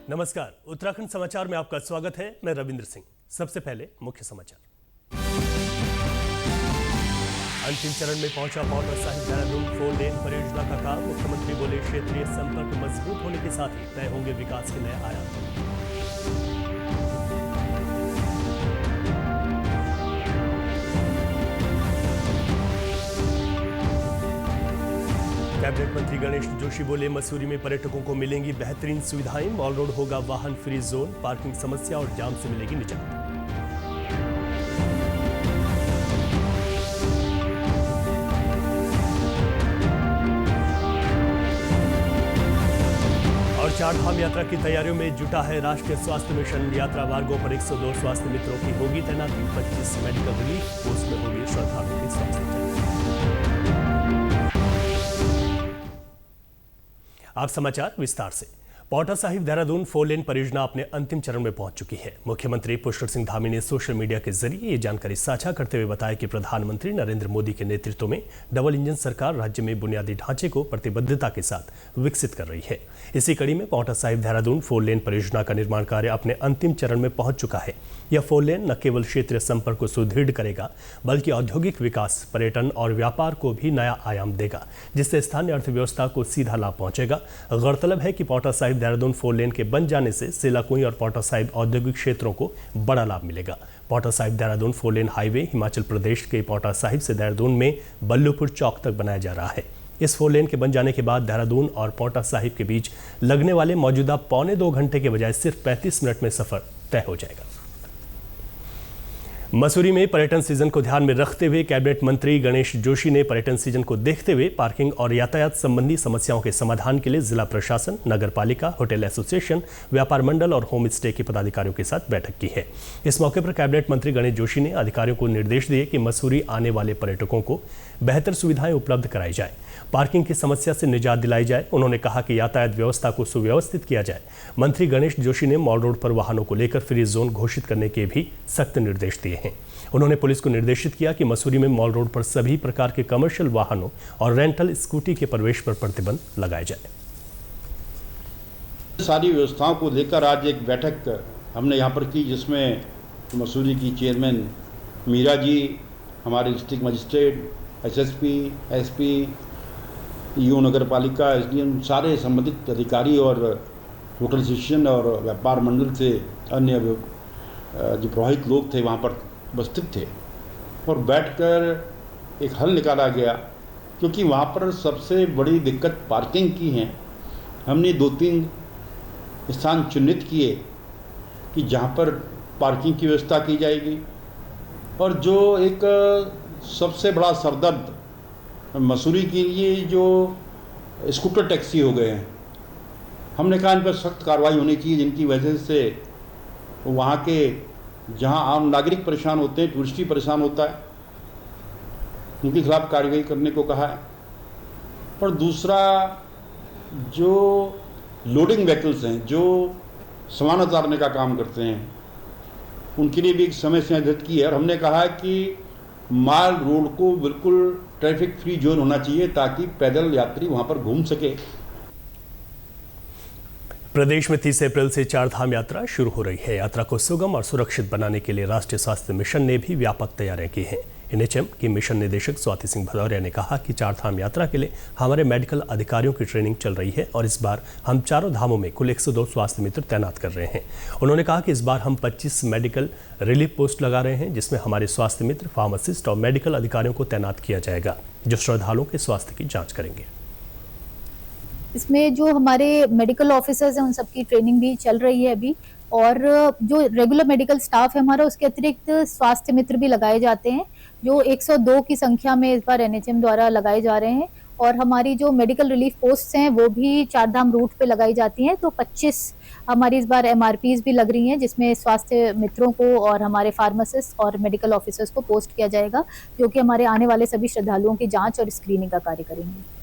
नमस्कार, उत्तराखंड समाचार में आपका स्वागत है। मैं रविंद्र सिंह। सबसे पहले मुख्य समाचार। अंतिम चरण में पहुंचा पावटा साहिब देहरादून 4 लेन परियोजना का काम। मुख्यमंत्री बोले क्षेत्रीय संपर्क मजबूत होने के साथ ही तय होंगे विकास के नए आयाम। कैबिनेट मंत्री गणेश जोशी बोले मसूरी में पर्यटकों को मिलेंगी बेहतरीन सुविधाएं। मॉल रोड होगा वाहन फ्री जोन। पार्किंग समस्या और जाम से मिलेगी निजात। और चारधाम यात्रा की तैयारियों में जुटा है राष्ट्रीय स्वास्थ्य मिशन। यात्रा मार्गों पर 102 स्वास्थ्य मित्रों की होगी तैनाती। 25 मेडिकल रिलीफ पोस्ट में होगी श्रद्धालुओं की स्वास्थ्य जांच। आप समाचार विस्तार से। पावटा साहिब देहरादून 4 लेन परियोजना अपने अंतिम चरण में पहुंच चुकी है। मुख्यमंत्री पुष्कर सिंह धामी ने सोशल मीडिया के जरिए ये जानकारी साझा करते हुए बताया कि प्रधानमंत्री नरेंद्र मोदी के नेतृत्व में डबल इंजन सरकार राज्य में बुनियादी ढांचे को प्रतिबद्धता के साथ विकसित कर रही है। इसी कड़ी में पावटा साहिब देहरादून 4 लेन परियोजना का निर्माण कार्य अपने अंतिम चरण में पहुंच चुका है। यह 4 लेन न केवल क्षेत्रीय संपर्क को सुदृढ़ करेगा बल्कि औद्योगिक विकास, पर्यटन और व्यापार को भी नया आयाम देगा, जिससे स्थानीय अर्थव्यवस्था को सीधा लाभ पहुंचेगा। गौरतलब है कि पावटा साहिब देहरादून 4 लेन के बन जाने से सेलाकुई और पावटा साहिब औद्योगिक क्षेत्रों को बड़ा लाभ मिलेगा। पावटा साहिब देहरादून 4 लेन हाईवे हिमाचल प्रदेश के पावटा साहिब से देहरादून में बल्लूपुर चौक तक बनाया जा रहा है। इस 4 लेन के बन जाने के बाद देहरादून और पावटा साहिब के बीच लगने वाले मौजूदा पौने 2 घंटे के बजाय सिर्फ 35 मिनट में सफर तय हो जाएगा। मसूरी में पर्यटन सीजन को ध्यान में रखते हुए कैबिनेट मंत्री गणेश जोशी ने पर्यटन सीजन को देखते हुए पार्किंग और यातायात संबंधी समस्याओं के समाधान के लिए जिला प्रशासन, नगर पालिका, होटल एसोसिएशन, व्यापार मंडल और होम स्टे के पदाधिकारियों के साथ बैठक की है। इस मौके पर कैबिनेट मंत्री गणेश जोशी ने अधिकारियों को निर्देश दिए कि मसूरी आने वाले पर्यटकों को बेहतर सुविधाएं उपलब्ध कराई जाए, पार्किंग की समस्या से निजात दिलाई जाए। उन्होंने कहा कि यातायात व्यवस्था को सुव्यवस्थित किया जाए। मंत्री गणेश जोशी ने मॉल रोड पर वाहनों को लेकर फ्री जोन घोषित करने के भी सख्त निर्देश दिए हैं। उन्होंने पुलिस को निर्देशित किया कि मसूरी में मॉल रोड पर सभी प्रकार के कमर्शियल वाहनों और रेंटल स्कूटी के प्रवेश पर प्रतिबंध लगाया जाए। सारी व्यवस्थाओं को लेकर आज एक बैठक हमने यहाँ पर की, जिसमें मसूरी की चेयरमैन मीरा जी, हमारे district magistrate, SSP, SP, EO nagar palika, SDM, सारे संबंधित अधिकारी और होटल एसोसिएशन और व्यापार मंडल से अन्य जो प्रभावित लोग थे वहाँ पर उपस्थित थे और बैठकर एक हल निकाला गया, क्योंकि वहाँ पर सबसे बड़ी दिक्कत पार्किंग की है। हमने 2-3 स्थान चिन्हित किए कि जहाँ पर पार्किंग की व्यवस्था की जाएगी। और जो एक सबसे बड़ा सरदर्द मसूरी के लिए जो स्कूटर टैक्सी हो गए हैं, हमने कहा इन पर सख्त कार्रवाई होनी चाहिए, जिनकी वजह से वहाँ के जहाँ आम नागरिक परेशान होते हैं, टूरिस्ट भी परेशान होता है, उनके खिलाफ कार्रवाई करने को कहा है। पर दूसरा, जो लोडिंग व्हीकल्स हैं, जो सामान उतारने का काम करते हैं, उनके लिए भी एक समय सीमा निर्धारित की है। और हमने कहा है कि माल रोड को बिल्कुल ट्रैफिक फ्री जोन होना चाहिए ताकि पैदल यात्री वहाँ पर घूम सके। प्रदेश में 30 अप्रैल से चारधाम यात्रा शुरू हो रही है। यात्रा को सुगम और सुरक्षित बनाने के लिए राष्ट्रीय स्वास्थ्य मिशन ने भी व्यापक तैयारियां की हैं। एनएचएम की मिशन निदेशक स्वाति सिंह भदौरिया ने कहा कि चारधाम यात्रा के लिए हमारे मेडिकल अधिकारियों की ट्रेनिंग चल रही है और इस बार हम चारों धामों में कुल 102 स्वास्थ्य मित्र तैनात कर रहे हैं। उन्होंने कहा कि इस बार हम 25 मेडिकल रिलीफ पोस्ट लगा रहे हैं, जिसमें हमारे स्वास्थ्य मित्र, फार्मासिस्ट और मेडिकल अधिकारियों को तैनात किया जाएगा, जो श्रद्धालुओं के स्वास्थ्य की जाँच करेंगे। इसमें जो हमारे मेडिकल ऑफिसर्स हैं उन सबकी ट्रेनिंग भी चल रही है अभी, और जो रेगुलर मेडिकल स्टाफ है हमारा, उसके अतिरिक्त स्वास्थ्य मित्र भी लगाए जाते हैं, जो 102 की संख्या में इस बार एनएचएम द्वारा लगाए जा रहे हैं। और हमारी जो मेडिकल रिलीफ पोस्ट हैं वो भी चारधाम रूट पे लगाई जाती हैं। तो 25 हमारी इस बार एमआरपीज भी लग रही हैं, जिसमें स्वास्थ्य मित्रों को और हमारे फार्मासिस्ट और मेडिकल ऑफिसर्स को पोस्ट किया जाएगा, जो कि हमारे आने वाले सभी श्रद्धालुओं की जाँच और स्क्रीनिंग का कार्य करेंगे।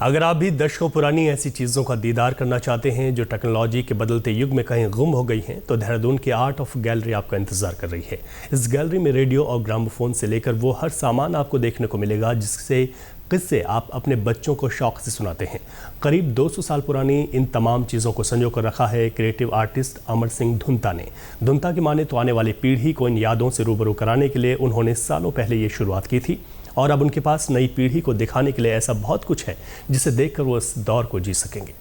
अगर आप भी दशकों पुरानी ऐसी चीज़ों का दीदार करना चाहते हैं जो टेक्नोलॉजी के बदलते युग में कहीं गुम हो गई हैं, तो देहरादून के आर्ट ऑफ गैलरी आपका इंतजार कर रही है। इस गैलरी में रेडियो और ग्रामोफोन से लेकर वो हर सामान आपको देखने को मिलेगा जिससे किस्से आप अपने बच्चों को शौक से सुनाते हैं। करीब 200 साल पुरानी इन तमाम चीज़ों को संजो कर रखा है क्रिएटिव आर्टिस्ट अमर सिंह धुंता ने। धुंता की माने तो आने वाली पीढ़ी को इन यादों से रूबरू कराने के लिए उन्होंने सालों पहले ये शुरुआत की थी और अब उनके पास नई पीढ़ी को दिखाने के लिए ऐसा बहुत कुछ है जिसे देखकर वो इस दौर को जी सकेंगे।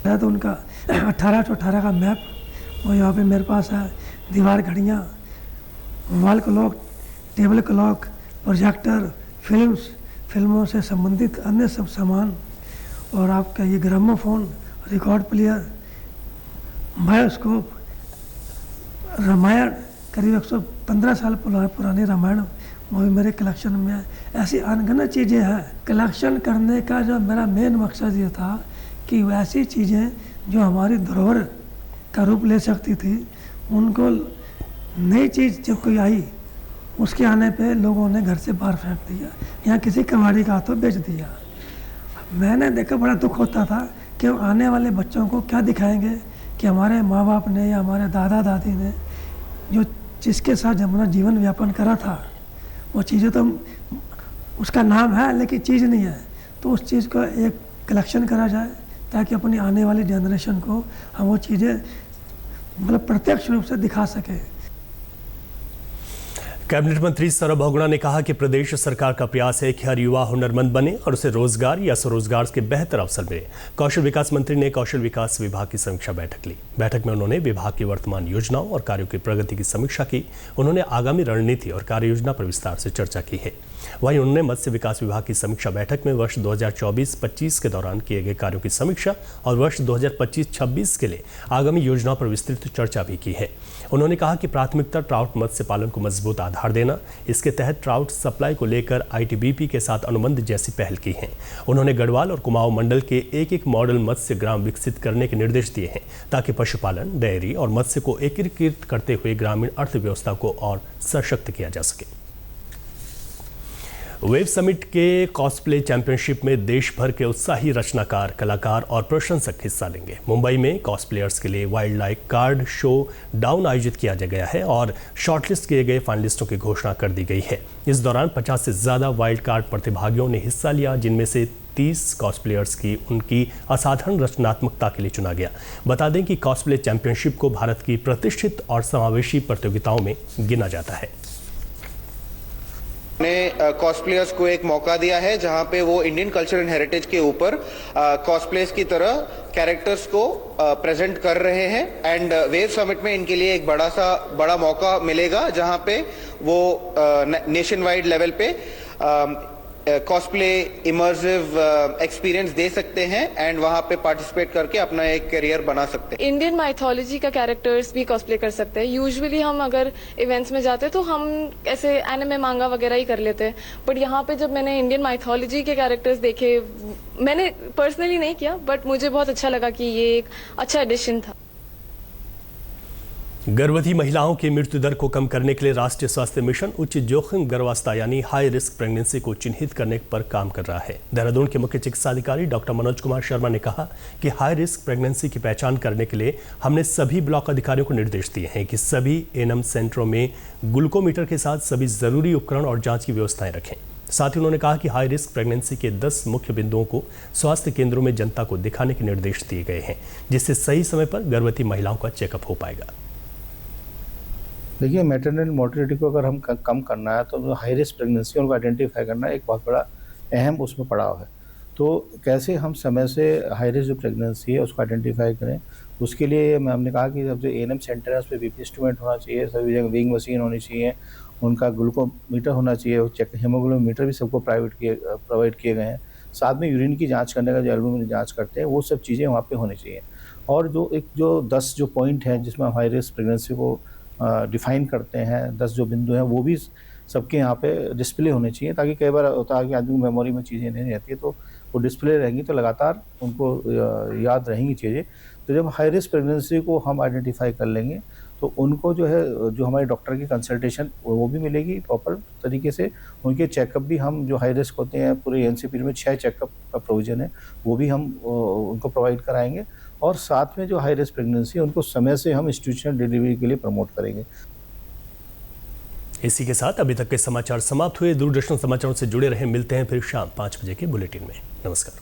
तो उनका 1818 का मैप वो यहाँ पे मेरे पास है, दीवार घड़ियाँ, wall clock, table clock, projector, फिल्मों से संबंधित अन्य सब सामान, और आपका ये gramophone, record player, bioscope, Ramayan, करीब 115 साल पुरानी रामायण वो भी मेरे कलेक्शन में है। ऐसी अनगिनत चीज़ें हैं। कलेक्शन करने का जो मेरा मेन मकसद ये था कि वैसी चीज़ें जो हमारी धरोहर का रूप ले सकती थी, उनको नई चीज़ जब कोई आई उसके आने पे लोगों ने घर से बाहर फेंक दिया या किसी कबाड़ी का हाथों बेच दिया। मैंने देखा बड़ा दुख होता था कि आने वाले बच्चों को क्या दिखाएंगे कि हमारे माँ बाप ने या हमारे दादा दादी ने जो जिसके साथ अपना जीवन यापन करा था, वो चीज़ें तो उसका नाम है लेकिन चीज़ नहीं है। तो उस चीज़ का एक कलेक्शन करा जाए ताकि अपनी आने वाली जनरेशन को हम वो चीज़ें मतलब प्रत्यक्ष रूप से दिखा सकें। कैबिनेट मंत्री सौरभ बहुगुणा ने कहा कि प्रदेश सरकार का प्रयास है कि हर युवा हुनरमंद बने और उसे रोजगार या स्वरोजगार के बेहतर अवसर मिले। कौशल विकास मंत्री ने कौशल विकास विभाग की समीक्षा बैठक ली। बैठक में उन्होंने विभाग की वर्तमान योजनाओं और कार्यों की प्रगति की समीक्षा की। उन्होंने आगामी रणनीति और कार्य योजना पर विस्तार से चर्चा की है। वहीं उन्होंने मत्स्य विकास विभाग की समीक्षा बैठक में वर्ष 2024-25 के दौरान किए गए कार्यों की समीक्षा और वर्ष 2025-26 के लिए आगामी योजनाओं पर विस्तृत चर्चा भी की है। उन्होंने कहा कि प्राथमिकता ट्राउट मत्स्य पालन को मजबूत आधार देना, इसके तहत ट्राउट सप्लाई को लेकर आईटीबीपी के साथ अनुबंध जैसी पहल की है। उन्होंने गढ़वाल और कुमाऊं मंडल के एक मॉडल मत्स्य ग्राम विकसित करने के निर्देश दिए हैं ताकि पशुपालन, डेयरी और मत्स्य को एकीकृत करते हुए ग्रामीण अर्थव्यवस्था को और सशक्त किया जा सके। वेब समिट के कॉस्प्ले चैंपियनशिप में देश भर के उत्साही रचनाकार, कलाकार और प्रशंसक हिस्सा लेंगे। मुंबई में कॉस्प्लेयर्स के लिए wild life card show down आयोजित किया गया है और शॉर्टलिस्ट किए गए फाइनलिस्टों की घोषणा कर दी गई है। इस दौरान 50 से ज़्यादा वाइल्ड कार्ड प्रतिभागियों ने हिस्सा लिया, जिनमें से 30 कॉस्प्लेयर्स की उनकी असाधारण रचनात्मकता के लिए चुना गया। बता दें कि कॉस्प्ले चैंपियनशिप को भारत की प्रतिष्ठित और समावेशी प्रतियोगिताओं में गिना जाता है। ने कॉस्प्लेयर्स को एक मौका दिया है जहां पे वो इंडियन कल्चर एंड हेरिटेज के ऊपर कॉस्प्लेस की तरह कैरेक्टर्स को प्रेजेंट कर रहे हैं। एंड वेव समिट में इनके लिए एक बड़ा मौका मिलेगा जहां पे वो नेशन वाइड लेवल पे कॉस्प्ले इमर्सिव एक्सपीरियंस दे सकते हैं एंड वहां पे पार्टिसिपेट करके अपना एक करियर बना सकते हैं। इंडियन माइथोलॉजी का कैरेक्टर्स भी कॉस्प्ले कर सकते हैं। यूजुअली हम अगर इवेंट्स में जाते हैं तो हम ऐसे एनिमे मांगा वगैरह ही कर लेते हैं, बट यहाँ पे जब मैंने इंडियन माइथोलॉजी के कैरेक्टर्स देखे, मैंने पर्सनली नहीं किया बट मुझे बहुत अच्छा लगा कि ये एक अच्छा एडिशन था। गर्भवती महिलाओं की मृत्यु दर को कम करने के लिए राष्ट्रीय स्वास्थ्य मिशन उच्च जोखिम गर्भावस्था यानी हाई रिस्क प्रेगनेंसी को चिन्हित करने पर काम कर रहा है। देहरादून के मुख्य चिकित्साधिकारी डॉक्टर मनोज कुमार शर्मा ने कहा कि हाई रिस्क प्रेगनेंसी की पहचान करने के लिए हमने सभी ब्लॉक अधिकारियों को निर्देश दिए हैं कि सभी एएनएम सेंटरों में ग्लूकोमीटर के साथ सभी जरूरी उपकरण और जाँच की व्यवस्थाएं रखें। साथ ही उन्होंने कहा कि हाई रिस्क प्रेगनेंसी के 10 मुख्य बिंदुओं को स्वास्थ्य केंद्रों में जनता को दिखाने के निर्देश दिए गए हैं, जिससे सही समय पर गर्भवती महिलाओं का चेकअप हो पाएगा। देखिए, मैटरनल मोर्टेलिटी को अगर हम कम करना है तो हाई रिस्क प्रेगनेंसी उनको आइडेंटिफाई करना एक बहुत बड़ा अहम उसमें पड़ाव है। तो कैसे हम समय से हाई रिस्क जो प्रेगनेंसी है उसको आइडेंटिफाई करें, उसके लिए हमने कहा कि जो एएनएम सेंटर है उस पर बीपी इंस्ट्रूमेंट होना चाहिए, सभी जगह वेइंग मशीन होनी चाहिए, उनका ग्लूकोमीटर होना चाहिए, चेक हीमोग्लोबिन भी सबको प्रोवाइड किए गए हैं। साथ में यूरिन की जाँच करने का जो एल्बुमिन जाँच करते हैं वो सब चीज़ें वहाँ पर होनी चाहिए। और जो 10 जो पॉइंट हैं जिसमें हाई रिस्क प्रेगनेंसी को डिफाइन करते हैं, 10 जो बिंदु हैं वो भी सबके यहाँ पे डिस्प्ले होने चाहिए, ताकि कई बार होता है कि आदमी की मेमोरी में चीज़ें नहीं रहती है, तो वो डिस्प्ले रहेंगी तो लगातार उनको याद रहेंगी चीज़ें। तो जब हाई रिस्क प्रेगनेंसी को हम आइडेंटिफाई कर लेंगे तो उनको जो है जो हमारे डॉक्टर की कंसल्टेशन वो भी मिलेगी प्रॉपर तरीके से। उनके चेकअप भी हम जो हाई रिस्क होते हैं पूरे एनसीपी में 6 चेकअप का प्रोविजन है वो भी हम उनको प्रोवाइड कराएंगे। और साथ में जो हाई रिस्क प्रेगनेंसी है उनको समय से हम इंस्टीट्यूशनल डिलीवरी के लिए प्रमोट करेंगे। इसी के साथ अभी तक के समाचार समाप्त हुए। दूरदर्शन समाचारों से जुड़े रहें। मिलते हैं फिर शाम 5 बजे के बुलेटिन में। नमस्कार।